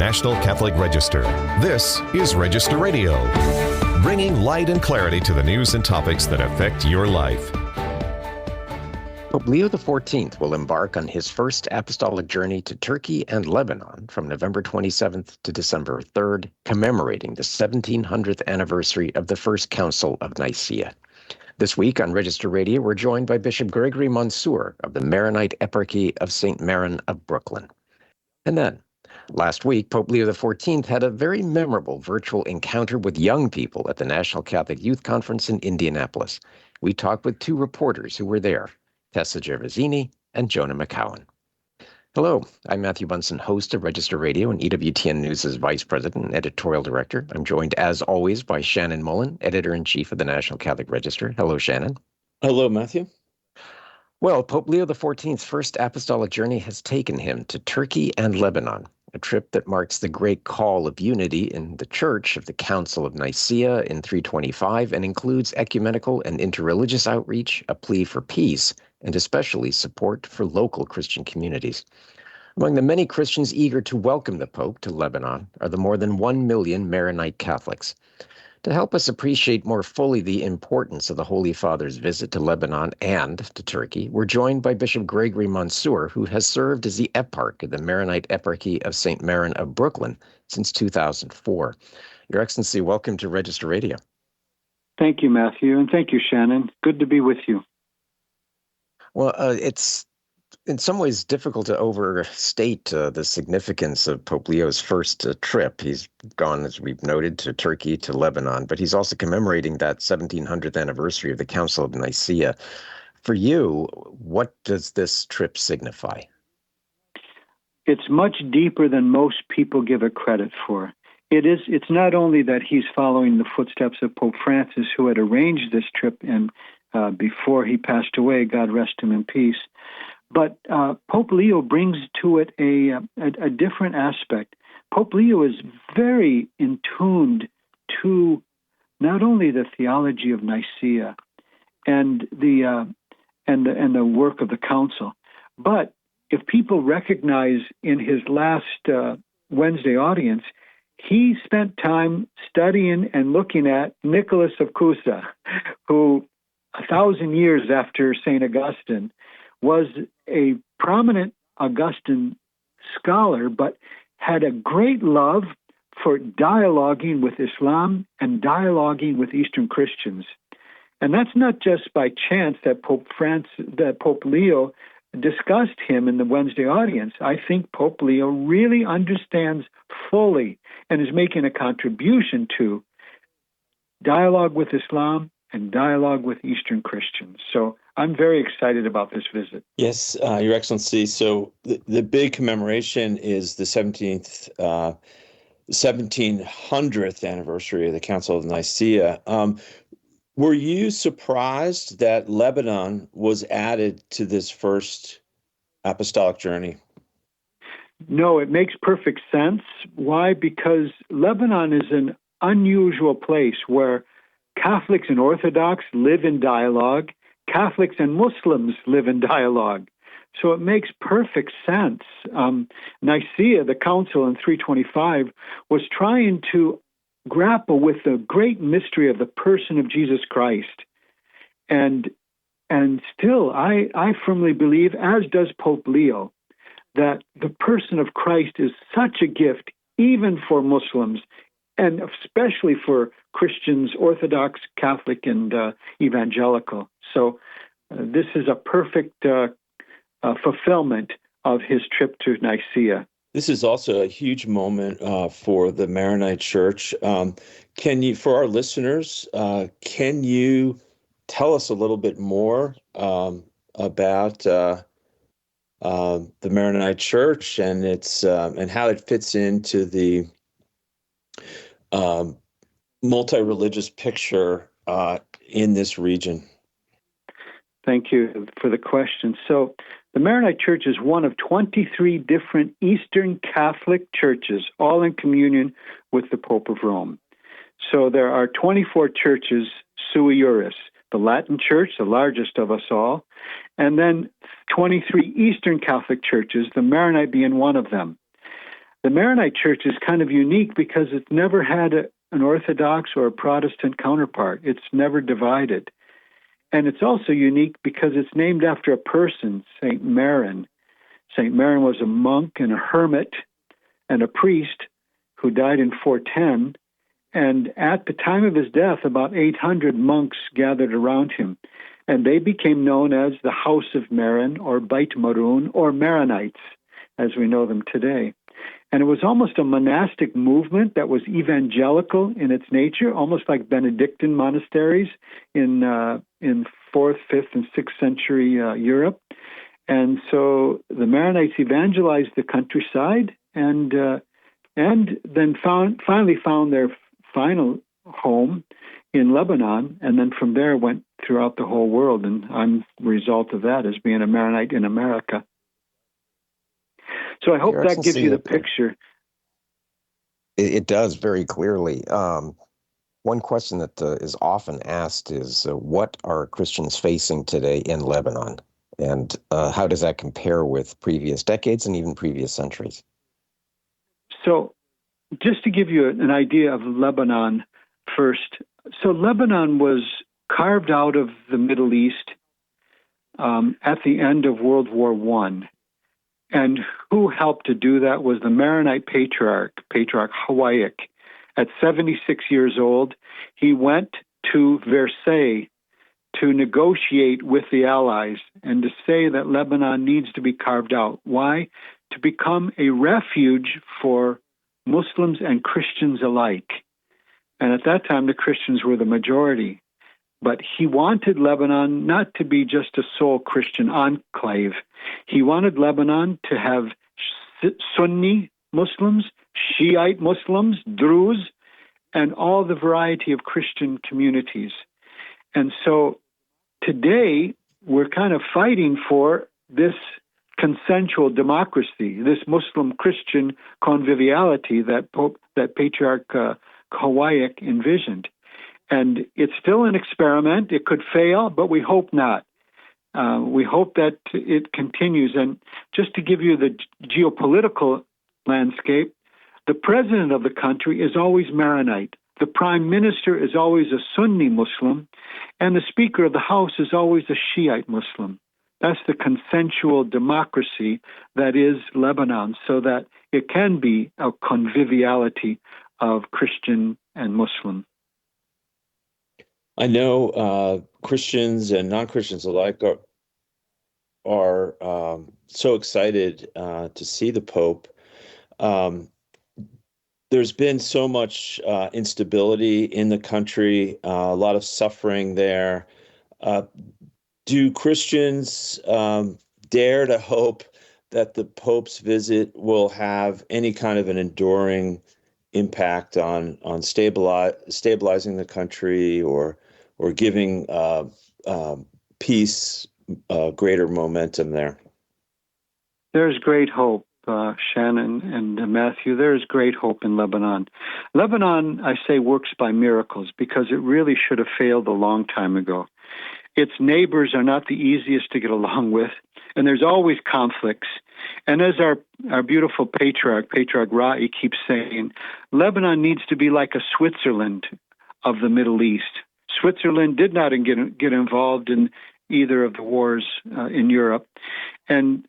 National Catholic Register. This is Register Radio, bringing light and clarity to the news and topics that affect your life. Pope Leo XIV will embark on his first apostolic journey to Turkey and Lebanon from November 27th to December 3rd, commemorating the 1700th anniversary of the First Council of Nicaea. This week on Register Radio, we're joined by Bishop Gregory Mansour of the Maronite Eparchy of St. Maron of Brooklyn. And then, last week, Pope Leo XIV had a very memorable virtual encounter with young people at the National Catholic Youth Conference in Indianapolis. We talked with two reporters who were there, Tessa Gervasini and Jonah McKeown. Hello, I'm Matthew Bunson, host of Register Radio and EWTN News' Vice President and Editorial Director. I'm joined, as always, by Shannon Mullen, Editor-in-Chief of the National Catholic Register. Hello, Shannon. Hello, Matthew. Well, Pope Leo XIV's first apostolic journey has taken him to Turkey and Lebanon, a trip that marks the great call of unity in the Church of the Council of Nicaea in 325 and includes ecumenical and interreligious outreach, a plea for peace, and especially support for local Christian communities. Among the many Christians eager to welcome the Pope to Lebanon are the more than 1 million Maronite Catholics. To help us appreciate more fully the importance of the Holy Father's visit to Lebanon and to Turkey, we're joined by Bishop Gregory Mansour, who has served as the Eparch of the Maronite Eparchy of St. Maron of Brooklyn since 2004. Your Excellency, welcome to Register Radio. Thank you, Matthew, and thank you, Shannon. Good to be with you. Well, it's in some ways difficult to overstate the significance of Pope Leo's first trip. He's gone, as we've noted, to Turkey, to Lebanon, but he's also commemorating that 1700th anniversary of the Council of Nicaea. For you, what does this trip signify? It's much deeper than most people give it credit for. It's not only that he's following the footsteps of Pope Francis, who had arranged this trip and before he passed away, God rest him in peace. But Pope Leo brings to it a different aspect. Pope Leo is very in tuned to not only the theology of Nicaea and the work of the council, but if people recognize in his last Wednesday audience, he spent time studying and looking at Nicholas of Cusa, who 1,000 years after St. Augustine was a prominent Augustine scholar, but had a great love for dialoguing with Islam and dialoguing with Eastern Christians. And that's not just by chance that Pope Leo discussed him in the Wednesday audience. I think Pope Leo really understands fully and is making a contribution to dialogue with Islam and dialogue with Eastern Christians. So I'm very excited about this visit. Yes, Your Excellency. So the big commemoration is the 1700th anniversary of the Council of Nicaea. Were you surprised that Lebanon was added to this first apostolic journey? No, it makes perfect sense. Why? Because Lebanon is an unusual place where Catholics and Orthodox live in dialogue. Catholics and Muslims live in dialogue. So it makes perfect sense. Nicaea, the council in 325, was trying to grapple with the great mystery of the person of Jesus Christ. And still, I firmly believe, as does Pope Leo, that the person of Christ is such a gift, even for Muslims, and especially for Christians, Orthodox, Catholic, and evangelical. So this is a perfect fulfillment of his trip to Nicaea. This is also a huge moment for the Maronite Church. Can you, for our listeners, can you tell us a little bit more about the Maronite Church and its and how it fits into the multi-religious picture in this region? Thank you for the question. So the Maronite Church is one of 23 different Eastern Catholic churches, all in communion with the Pope of Rome. So there are 24 churches sui juris, the Latin Church, the largest of us all, and then 23 Eastern Catholic churches, the Maronite being one of them. The Maronite Church is kind of unique because it's never had an Orthodox or a Protestant counterpart. It's never divided. And it's also unique because it's named after a person, St. Maron. St. Maron was a monk and a hermit and a priest who died in 410. And at the time of his death, about 800 monks gathered around him. And they became known as the House of Maron or Beit Maron or Maronites, as we know them today. And it was almost a monastic movement that was evangelical in its nature, almost like Benedictine monasteries in 4th, 5th, and 6th century Europe. And so the Maronites evangelized the countryside and then finally found their final home in Lebanon, and then from there went throughout the whole world. And I'm the result of that as being a Maronite in America. So I hope that gives you the picture. It does very clearly. One question that is often asked is, what are Christians facing today in Lebanon? And how does that compare with previous decades and even previous centuries? So just to give you an idea of Lebanon first. So Lebanon was carved out of the Middle East at the end of World War I. And who helped to do that was the Maronite Patriarch Hawaii. At 76 years old, he went to Versailles to negotiate with the Allies and to say that Lebanon needs to be carved out. Why? To become a refuge for Muslims and Christians alike. And at that time, the Christians were the majority. But he wanted Lebanon not to be just a sole Christian enclave. He wanted Lebanon to have Sunni Muslims, Shiite Muslims, Druze, and all the variety of Christian communities. And so today, we're kind of fighting for this consensual democracy, this Muslim-Christian conviviality that Patriarch Hawaii envisioned. And it's still an experiment. It could fail, but we hope not. We hope that it continues. And just to give you the geopolitical landscape, the president of the country is always Maronite. The prime minister is always a Sunni Muslim, and the speaker of the House is always a Shiite Muslim. That's the consensual democracy that is Lebanon, so that it can be a conviviality of Christian and Muslim. I know Christians and non-Christians alike are so excited to see the Pope. There's been so much instability in the country, a lot of suffering there. Do Christians dare to hope that the Pope's visit will have any kind of an enduring impact on stabilizing the country or giving peace greater momentum there? There's great hope, Shannon and Matthew. There's great hope in Lebanon. Lebanon, I say, works by miracles because it really should have failed a long time ago. Its neighbors are not the easiest to get along with, and there's always conflicts. And as our beautiful Patriarch Ra'i keeps saying, Lebanon needs to be like a Switzerland of the Middle East. Switzerland did not get involved in either of the wars in Europe. And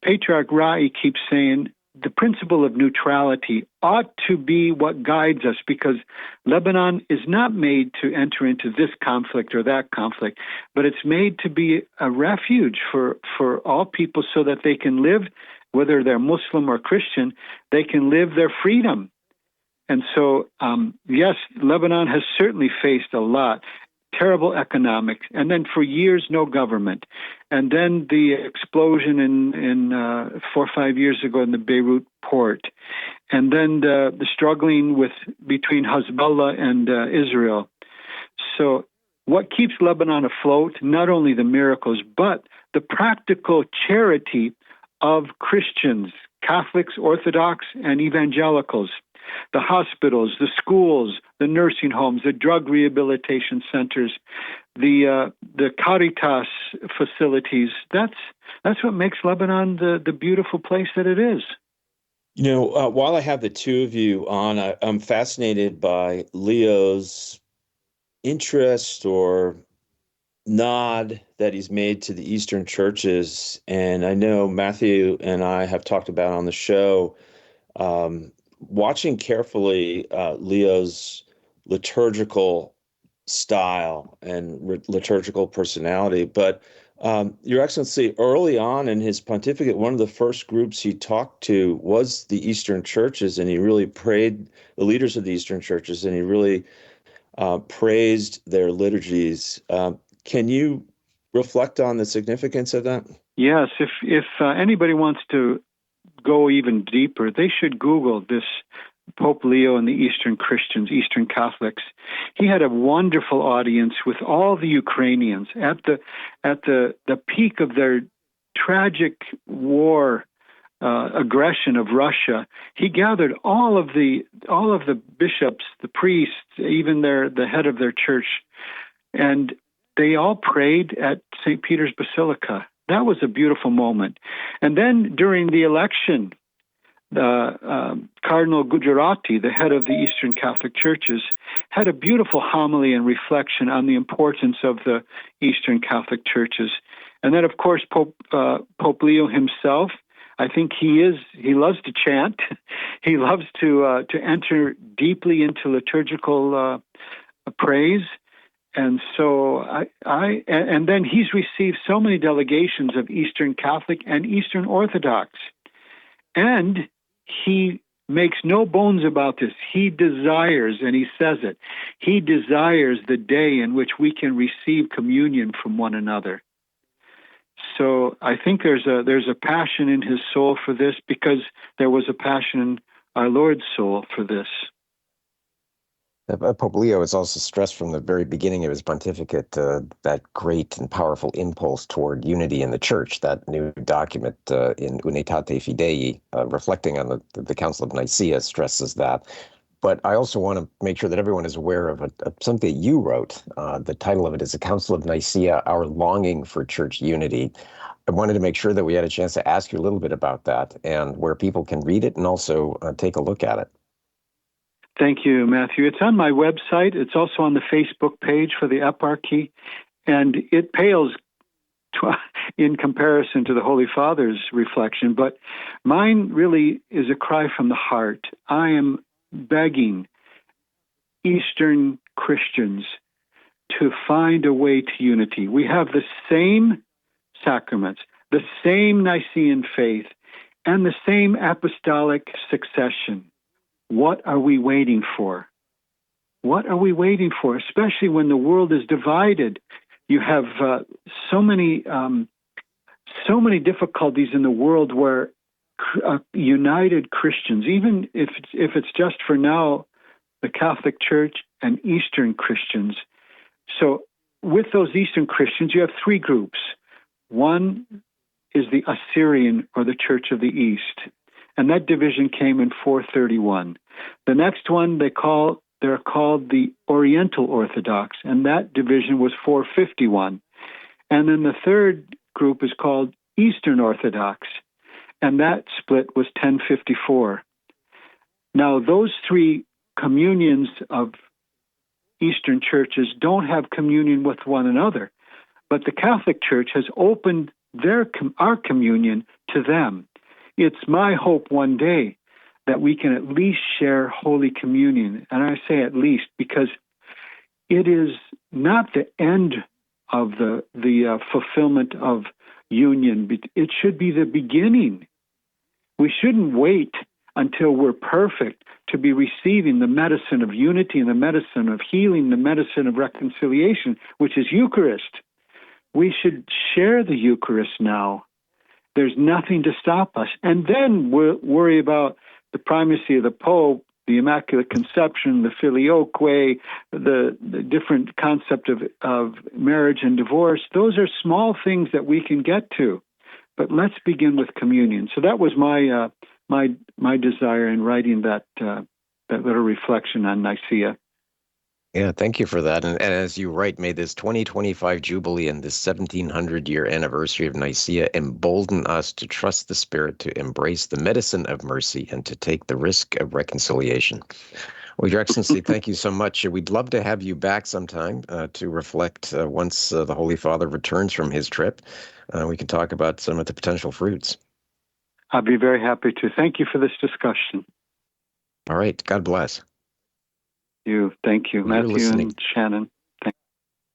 Patriarch Ra'i keeps saying the principle of neutrality ought to be what guides us, because Lebanon is not made to enter into this conflict or that conflict, but it's made to be a refuge for all people so that they can live, whether they're Muslim or Christian, they can live their freedom. And so, yes, Lebanon has certainly faced a lot. Terrible economics, and then for years, no government. And then the explosion in 4 or 5 years ago in the Beirut port. And then the struggling between Hezbollah and Israel. So what keeps Lebanon afloat, not only the miracles, but the practical charity of Christians, Catholics, Orthodox, and evangelicals. The hospitals, the schools, the nursing homes, the drug rehabilitation centers, the Caritas facilities. That's what makes Lebanon the beautiful place that it is. While I have the two of you on, I'm fascinated by Leo's interest or nod that he's made to the Eastern churches. And I know Matthew and I have talked about on the show, watching carefully Leo's liturgical style and liturgical personality. But Your Excellency, early on in his pontificate, one of the first groups he talked to was the Eastern churches, and he really prayed the leaders of the Eastern churches, and he really praised their liturgies. Can you reflect on the significance of that? Yes, if anybody wants to go even deeper, they should Google this Pope Leo and the Eastern Christians, Eastern Catholics. He had a wonderful audience with all the Ukrainians at the peak of their tragic war aggression of Russia. He gathered all of the bishops, the priests, even the head of their church, and they all prayed at St. Peter's Basilica. That was a beautiful moment. And then during the election, Cardinal Gujarati, the head of the Eastern Catholic Churches, had a beautiful homily and reflection on the importance of the Eastern Catholic Churches. And then, of course, Pope Leo himself, I think he loves to chant. He loves to enter deeply into liturgical praise. And so and then he's received so many delegations of Eastern Catholic and Eastern Orthodox. And he makes no bones about this. He desires, and he says it, he desires the day in which we can receive communion from one another. So I think there's a passion in his soul for this, because there was a passion in our Lord's soul for this. Pope Leo has also stressed from the very beginning of his pontificate that great and powerful impulse toward unity in the church. That new document in Unitate Fidei, reflecting on the Council of Nicaea, stresses that. But I also want to make sure that everyone is aware of something that you wrote. The title of it is The Council of Nicaea, Our Longing for Church Unity. I wanted to make sure that we had a chance to ask you a little bit about that and where people can read it and also take a look at it. Thank you, Matthew. It's on my website. It's also on the Facebook page for the Eparchy, and it pales in comparison to the Holy Father's reflection, but mine really is a cry from the heart. I am begging Eastern Christians to find a way to unity. We have the same sacraments, the same Nicene faith, and the same apostolic succession. What are we waiting for? What are we waiting for? Especially when the world is divided. You have so many difficulties in the world where united Christians, even if it's just for now, the Catholic Church and Eastern Christians. So with those Eastern Christians, you have three groups. One is the Assyrian, or the Church of the East. And that division came in 431. The next one they're called the Oriental Orthodox, and that division was 451. And then the third group is called Eastern Orthodox, and that split was 1054. Now, those three communions of Eastern churches don't have communion with one another, but the Catholic Church has opened our communion to them. It's my hope one day that we can at least share Holy Communion. And I say at least because it is not the end of the fulfillment of union. It should be the beginning. We shouldn't wait until we're perfect to be receiving the medicine of unity and the medicine of healing, the medicine of reconciliation, which is Eucharist. We should share the Eucharist now. There's nothing to stop us. And then we'll worry about the primacy of the Pope, the Immaculate Conception, the Filioque, the different concept of marriage and divorce. Those are small things that we can get to. But let's begin with communion. So that was my desire in writing that little reflection on Nicaea. Yeah, thank you for that. And as you write, may this 2025 Jubilee and this 1700-year anniversary of Nicaea embolden us to trust the Spirit, to embrace the medicine of mercy, and to take the risk of reconciliation. Well, Your Excellency, thank you so much. We'd love to have you back sometime to reflect once the Holy Father returns from his trip. We can talk about some of the potential fruits. I'd be very happy to. Thank you for this discussion. All right. God bless. Thank you, Matthew and Shannon.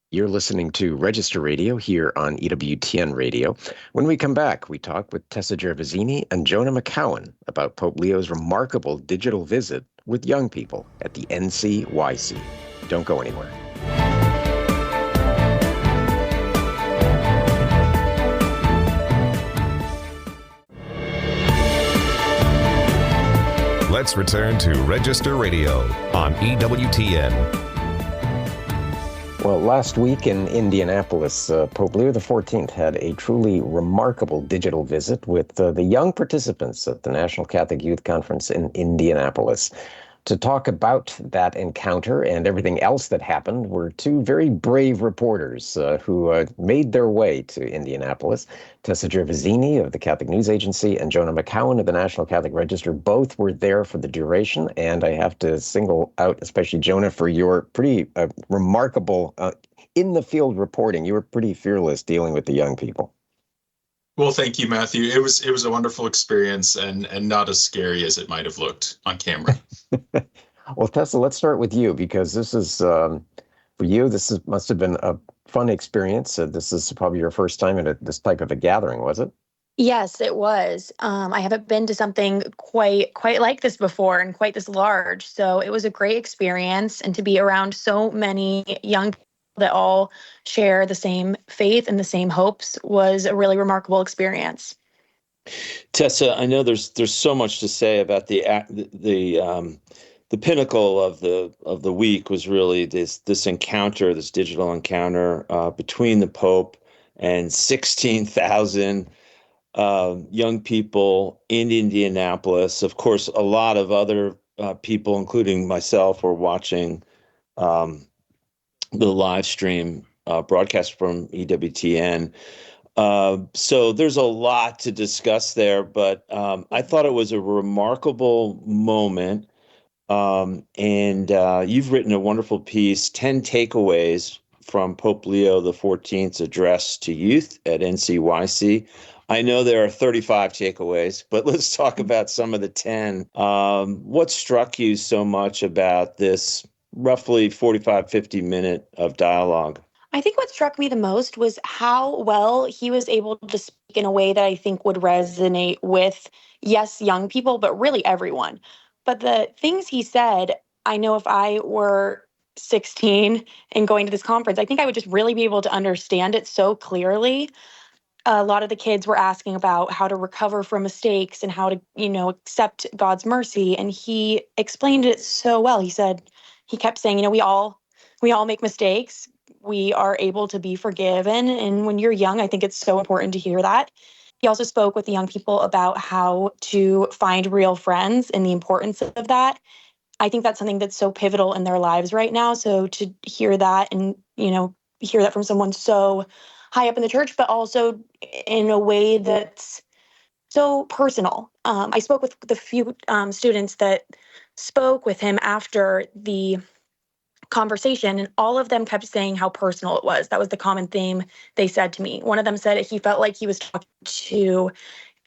You're listening to Register Radio here on EWTN Radio. When we come back, we talk with Tessa Gervasini and Jonah McKeown about Pope Leo's remarkable digital visit with young people at the NCYC. Don't go anywhere. Let's return to Register Radio on EWTN. Well, last week in Indianapolis, Pope Leo XIV had a truly remarkable digital visit with the young participants at the National Catholic Youth Conference in Indianapolis. To talk about that encounter and everything else that happened were two very brave reporters who made their way to Indianapolis. Tessa Gervasini of the Catholic News Agency and Jonah McKeown of the National Catholic Register both were there for the duration. And I have to single out, especially Jonah, for your pretty remarkable in-the-field reporting. You were pretty fearless dealing with the young people. Well, thank you, Matthew. It was a wonderful experience and not as scary as it might have looked on camera. Well, Tessa, let's start with you because this is, for you, must have been a fun experience. This is probably your first time at this type of a gathering, was it? Yes, it was. I haven't been to something quite like this before and quite this large. So it was a great experience, and to be around so many young people that all share the same faith and the same hopes was a really remarkable experience. Tessa, I know there's so much to say about the pinnacle of the week was really this encounter, this digital encounter between the Pope and 16,000 young people in Indianapolis. Of course, a lot of other people, including myself, were watching the live stream broadcast from EWTN. So there's a lot to discuss there, but I thought it was a remarkable moment. And you've written a wonderful piece, 10 takeaways from Pope Leo XIV's address to youth at NCYC. I know there are 35 takeaways, but let's talk about some of the 10. What struck you so much about this roughly 45, 50 minute of dialogue? I think what struck me the most was how well he was able to speak in a way that I think would resonate with, yes, young people, but really everyone. But the things he said, I know if I were 16 and going to this conference, I think I would just really be able to understand it so clearly. A lot of the kids were asking about how to recover from mistakes and how to, accept God's mercy. And he explained it so well. He kept saying, we all make mistakes. We are able to be forgiven. And when you're young, I think it's so important to hear that. He also spoke with the young people about how to find real friends and the importance of that. I think that's something that's so pivotal in their lives right now. So to hear that and, hear that from someone so high up in the church, but also in a way that's so personal. I spoke with the few students that spoke with him after the conversation, and all of them kept saying how personal it was. That was the common theme they said to me. One of them said he felt like he was talking to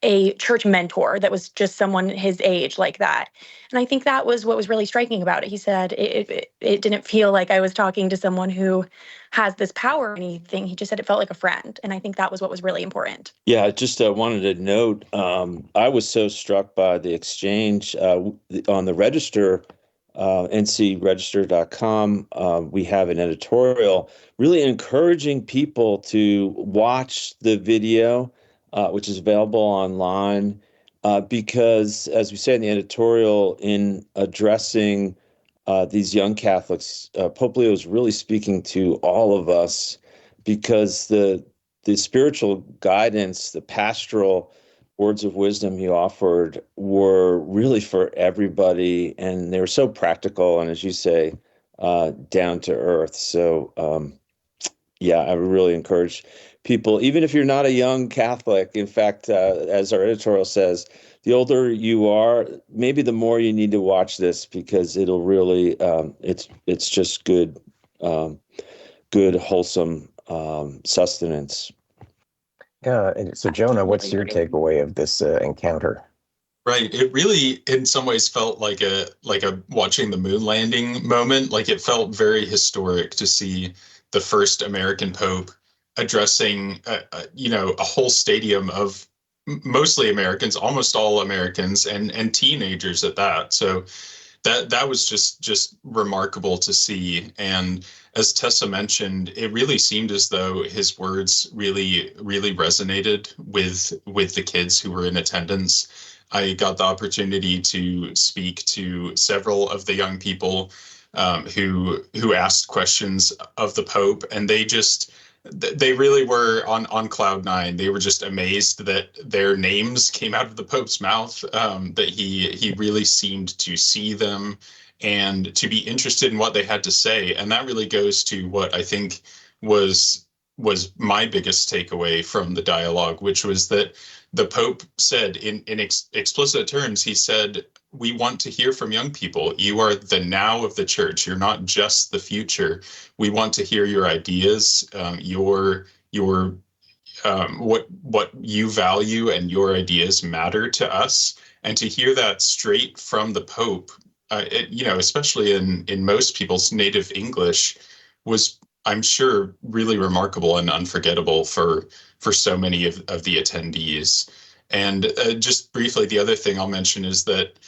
a church mentor that was just someone his age like that. And I think that was what was really striking about it. He said it didn't feel like I was talking to someone who has this power or anything. He just said it felt like a friend. And I think that was what was really important. Yeah, I just wanted to note, I was so struck by the exchange on the Register, ncregister.com. We have an editorial really encouraging people to watch the video, which is available online, because, as we say in the editorial, in addressing these young Catholics, Pope Leo is really speaking to all of us, because the spiritual guidance, the pastoral words of wisdom he offered were really for everybody, and they were so practical and, as you say, down to earth. So, yeah, I would really encourage people, even if you're not a young Catholic. In fact, as our editorial says, the older you are, maybe the more you need to watch this, because it'll really, it's just good, good, wholesome sustenance. Yeah. And so, Jonah, what's your takeaway of this encounter? Right. It really, in some ways, felt like a watching the moon landing moment. Like, it felt very historic to see the first American Pope addressing, a whole stadium of mostly Americans, almost all Americans, and teenagers at that. So that was just remarkable to see. And as Tessa mentioned, it really seemed as though his words really resonated with the kids who were in attendance. I got the opportunity to speak to several of the young people who asked questions of the Pope, and they really were on cloud nine. They were just amazed that their names came out of the Pope's mouth, that he really seemed to see them and to be interested in what they had to say. And that really goes to what I think was my biggest takeaway from the dialogue, which was that the Pope said in explicit terms, he said, "We want to hear from young people. You are the now of the church. You're not just the future. We want to hear your ideas, what you value, and your ideas matter to us." And to hear that straight from the Pope, especially in most people's native English, was, I'm sure, really remarkable and unforgettable for so many of the attendees. And just briefly, the other thing I'll mention is that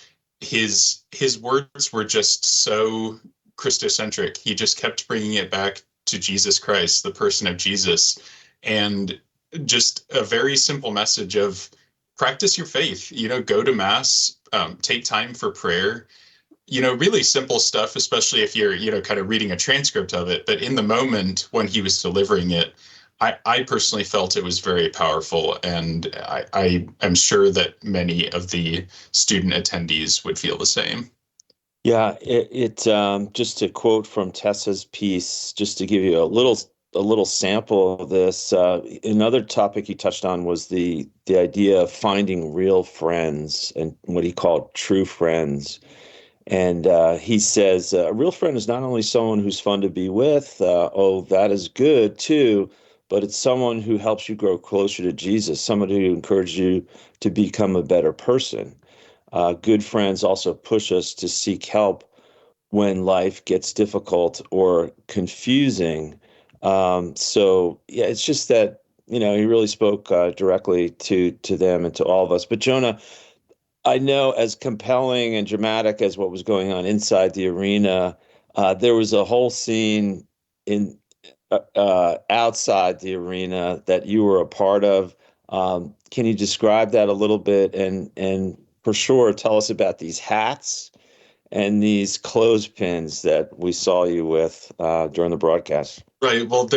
his words were just so Christocentric. He just kept bringing it back to Jesus Christ, the person of Jesus, and just a very simple message of practice your faith. Go to Mass, take time for prayer. Really simple stuff, especially if you're, kind of reading a transcript of it. But in the moment when he was delivering it, I personally felt it was very powerful. And I am sure that many of the student attendees would feel the same. Yeah, it just to quote from Tessa's piece, just to give you a little sample of this. Another topic he touched on was the idea of finding real friends and what he called true friends. And he says, a real friend is not only someone who's fun to be with, that is good too, but it's someone who helps you grow closer to Jesus, someone who encourages you to become a better person. Good friends also push us to seek help when life gets difficult or confusing. So yeah, it's just that, he really spoke directly to them and to all of us. But Jonah, I know, as compelling and dramatic as what was going on inside the arena, there was a whole scene outside the arena that you were a part of. Can you describe that a little bit? And for sure, tell us about these hats and these clothespins that we saw you with during the broadcast. Right. Well,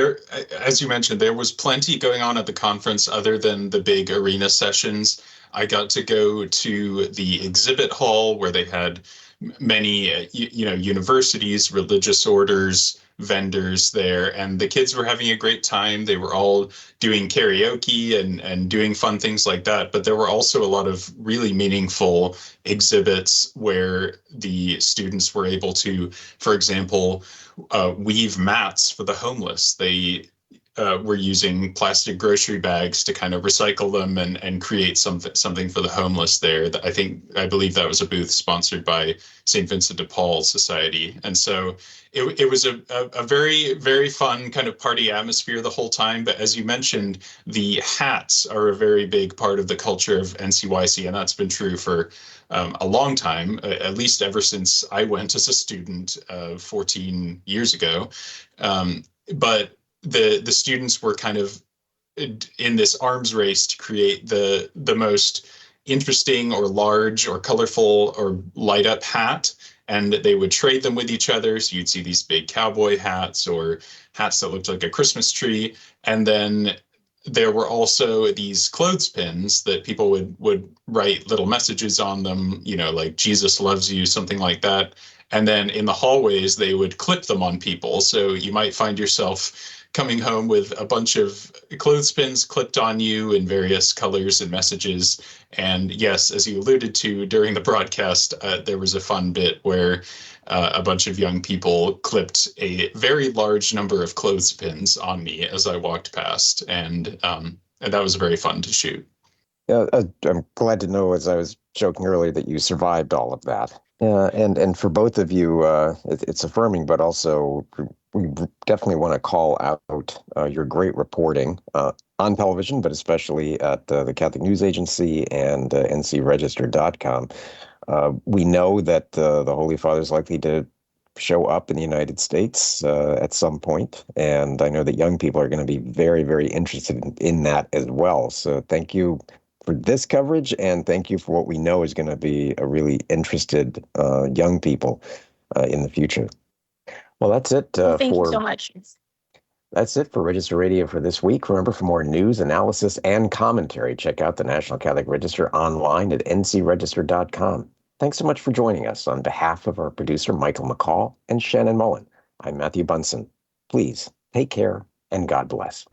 as you mentioned, there was plenty going on at the conference other than the big arena sessions. I got to go to the exhibit hall where they had many, universities, religious orders, vendors there, and the kids were having a great time. They were all doing karaoke and doing fun things like that. But there were also a lot of really meaningful exhibits where the students were able to, for example, weave mats for the homeless. They were using plastic grocery bags to kind of recycle them and create something for the homeless there. I believe that was a booth sponsored by St. Vincent de Paul Society. And so it was a very, very fun kind of party atmosphere the whole time. But as you mentioned, the hats are a very big part of the culture of NCYC, and that's been true for a long time, at least ever since I went as a student 14 years ago. But the students were kind of in this arms race to create the most interesting or large or colorful or light up hat, and they would trade them with each other. So you'd see these big cowboy hats or hats that looked like a Christmas tree. And then there were also these clothespins that people would write little messages on them, like Jesus loves you, something like that. And then in the hallways, they would clip them on people. So you might find yourself coming home with a bunch of clothespins clipped on you in various colors and messages. And yes, as you alluded to during the broadcast, there was a fun bit where a bunch of young people clipped a very large number of clothespins on me as I walked past. And that was very fun to shoot. Yeah, I'm glad to know, as I was joking earlier, that you survived all of that. And for both of you, it's affirming, but also we definitely want to call out your great reporting on television, but especially at the Catholic News Agency and ncregister.com. We know that the Holy Father is likely to show up in the United States at some point, and I know that young people are going to be very, very interested in that as well. So thank you for this coverage, and thank you for what we know is going to be a really interested young people in the future. Well, that's it. Thank you so much. That's it for Register Radio for this week. Remember, for more news, analysis, and commentary, check out the National Catholic Register online at ncregister.com. Thanks so much for joining us. On behalf of our producer, Michael McCall, and Shannon Mullen, I'm Matthew Bunson. Please take care, and God bless.